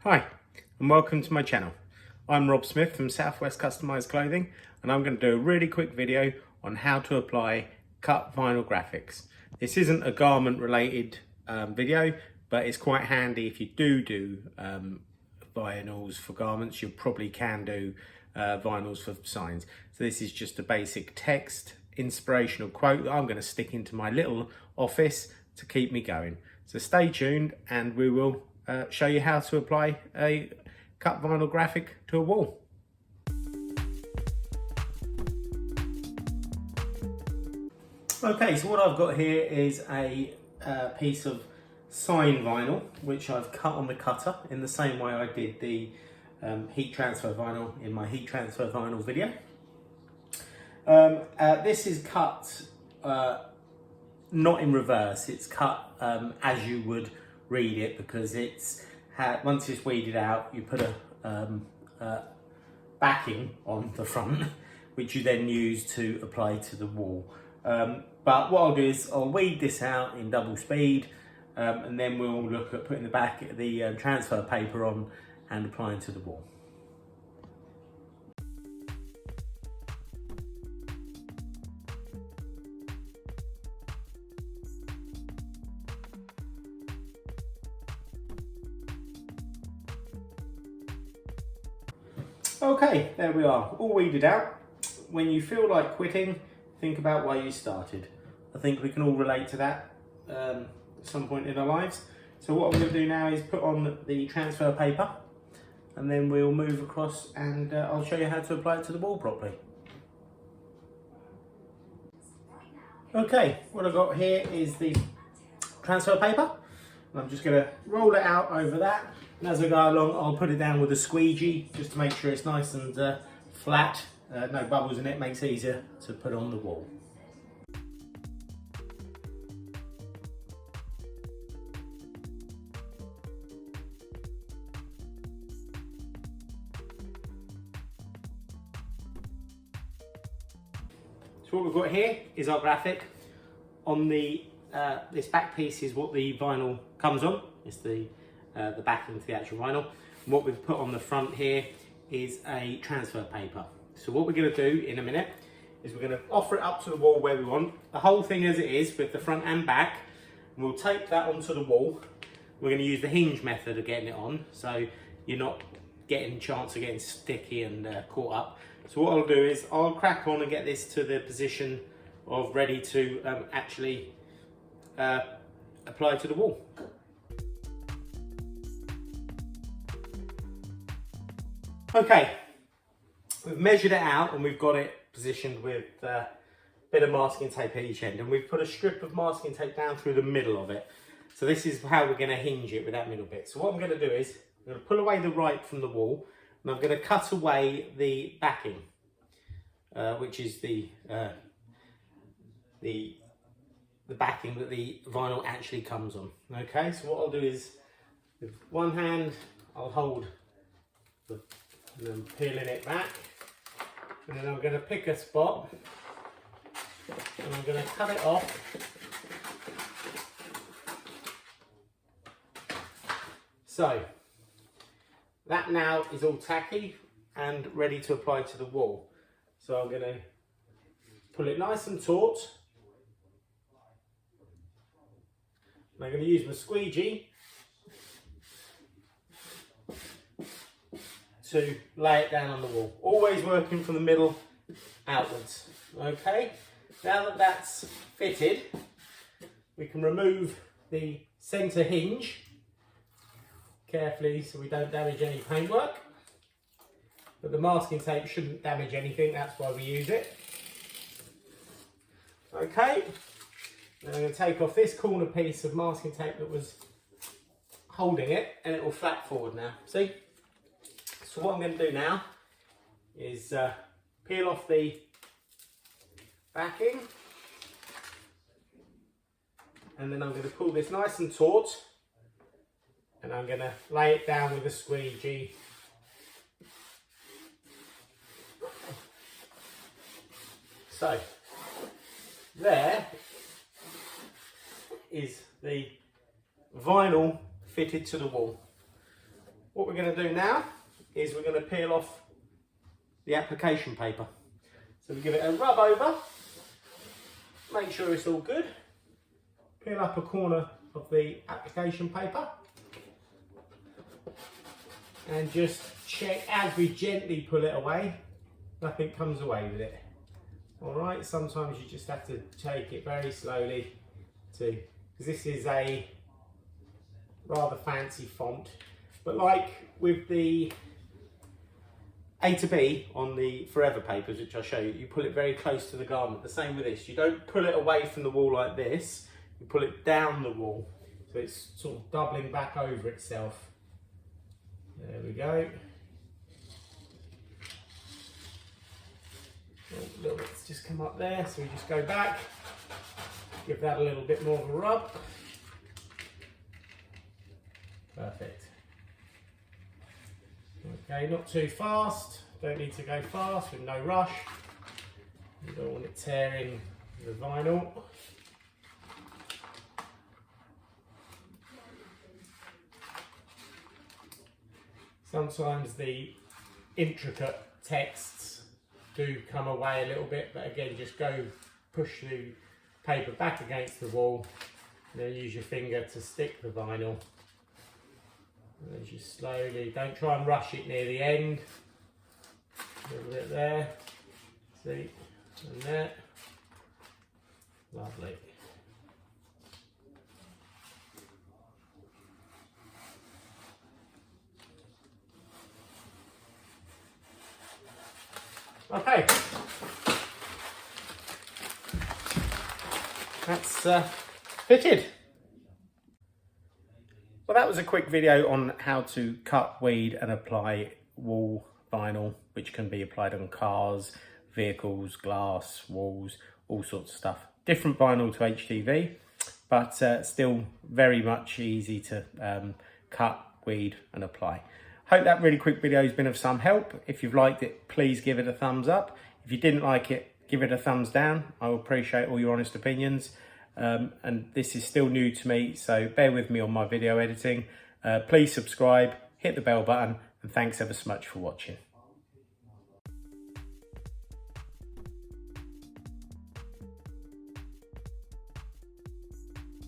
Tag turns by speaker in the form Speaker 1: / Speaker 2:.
Speaker 1: Hi and welcome to my channel. I'm Rob Smith from Southwest Customised Clothing and I'm going to do a really quick video on how to apply cut vinyl graphics. This isn't a garment related video, but it's quite handy if you do vinyls for garments. You probably can do vinyls for signs. So this is just a basic text inspirational quote that I'm going to stick into my little office to keep me going. So stay tuned and we will show you how to apply a cut vinyl graphic to a wall. Okay, so what I've got here is a piece of sign vinyl which I've cut on the cutter in the same way I did the heat transfer vinyl in my heat transfer vinyl video. This is cut not in reverse, it's cut as you would read it, because it's once it's weeded out you put a backing on the front which you then use to apply to the wall. But what I'll do is I'll weed this out in double speed and then we'll look at putting the transfer paper on and applying to the wall. Okay, there we are, all weeded out. When you feel like quitting, think about why you started. I think we can all relate to that at some point in our lives. So what I'm going to do now is put on the transfer paper and then we'll move across and I'll show you how to apply it to the wall properly. Okay, what I've got here is the transfer paper. I'm just going to roll it out over that, and as I go along I'll put it down with a squeegee just to make sure it's nice and flat, no bubbles in it, makes it easier to put on the wall. So what we've got here is our graphic. On the this back piece is what the vinyl comes on. It's the backing to the actual vinyl. And what we've put on the front here is a transfer paper. So what we're going to do in a minute is we're going to offer it up to the wall where we want. The whole thing as it is with the front and back. And we'll tape that onto the wall. We're going to use the hinge method of getting it on, so you're not getting a chance of getting sticky and caught up. So what I'll do is I'll crack on and get this to the position of ready to actually apply to the wall. Okay, we've measured it out and we've got it positioned with a bit of masking tape at each end, and we've put a strip of masking tape down through the middle of it. So this is how we're going to hinge it with that middle bit. So what I'm going to do is I'm going to pull away the right from the wall and I'm going to cut away the backing, which is the backing that the vinyl actually comes on. Okay, so what I'll do is with one hand I'll hold and then peeling it back, and then I'm going to pick a spot and I'm going to cut it off. So that now is all tacky and ready to apply to the wall. So I'm going to pull it nice and taut. I'm going to use my squeegee to lay it down on the wall. Always working from the middle outwards. Okay, now that that's fitted, we can remove the centre hinge carefully so we don't damage any paintwork. But the masking tape shouldn't damage anything, that's why we use it. Okay. Then I'm going to take off this corner piece of masking tape that was holding it, and it will flap forward now. See? So what I'm going to do now is peel off the backing, and then I'm going to pull this nice and taut, and I'm going to lay it down with a squeegee. So there is the vinyl fitted to the wall. What we're going to do now is we're going to peel off the application paper. So we give it a rub over, make sure it's all good, peel up a corner of the application paper and just check as we gently pull it away, nothing comes away with it. Alright, sometimes you just have to take it very slowly because this is a rather fancy font, but like with the A to B on the Forever papers, which I'll show you, you pull it very close to the garment. The same with this, you don't pull it away from the wall like this, you pull it down the wall, so it's sort of doubling back over itself. There we go. A little bit's just come up there, so we just go back, give that a little bit more of a rub. Perfect. Okay, not too fast, don't need to go fast with no rush. You don't want it tearing the vinyl. Sometimes the intricate texts do come away a little bit, but again, just push the paper back against the wall and then use your finger to stick the vinyl. And as you slowly, don't try and rush it near the end. A little bit there, see, and there. Lovely. Okay, that's fitted. Well, that was a quick video on how to cut, weed and apply wall vinyl, which can be applied on cars, vehicles, glass, walls, all sorts of stuff. Different vinyl to HTV, but still very much easy to cut, weed and apply. Hope that really quick video has been of some help. If you've liked it, please give it a thumbs up. If you didn't like it, give it a thumbs down. I will appreciate all your honest opinions. And this is still new to me, so bear with me on my video editing. Please subscribe, hit the bell button, and thanks ever so much for watching.